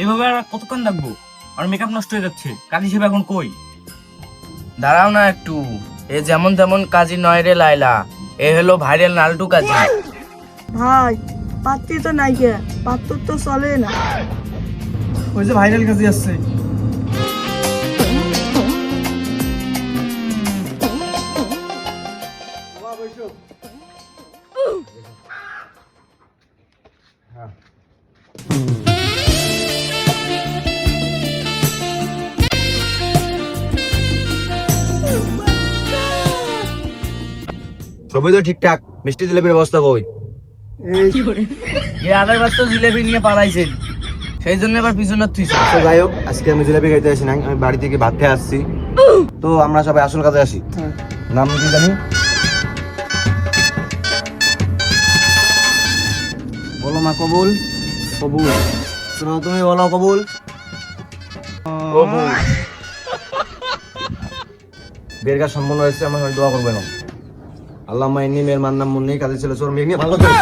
এইভাবে আর কতক্ষণ থাকবো? আর মেকআপ নষ্ট হয়ে যাচ্ছে। কাজ হিসেবে এখন কই? দাঁড়াও না একটু, এ যেমন তেমন কাজী নয় রে লাইলা, এ হলো ভাইরাল নালটু কাজী। ভাই পাত্তি তো নাই কে, পাত্তর তো চলে না। ওই যে ভাইরাল কাজে আসছে। সবই তো ঠিকঠাক, মিষ্টি জিলেপির ব্যবস্থা কই? এ আগের বার তো জিলেপি নিয়ে পালাইছেন, সেই জন্য এবার পিছনে থুইছে। তো যাই হোক, আজকে আমি জিলেপি খাইতে আসি নাই, আমি বাড়ি থেকে ভাত খেয়ে আসছি। তো আমরা সবাই আসল কাজে আসি। নাম কি জানি? বলো মা। কবুল। কবুল। শোনো, তুমি বলো কবুল। কবুল। বিয়ের কাজ সম্পন্ন হয়েছে, আমার সবাই দোয়া করবেন। আল্লাহ মাইনি মেয়ের মান নাম মুন্নি, কাজে ছিল চোর, মেয়ে নিয়ে ভালো করে।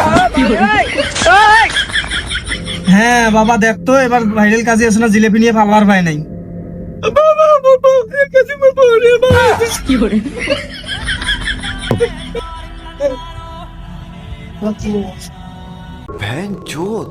হ্যাঁ বাবা, দেখতো এবার ভাইরাল কাজে আছে না, জিলেপি নিয়ে পাল্লার পায় নাই। ভ্যান চোদ।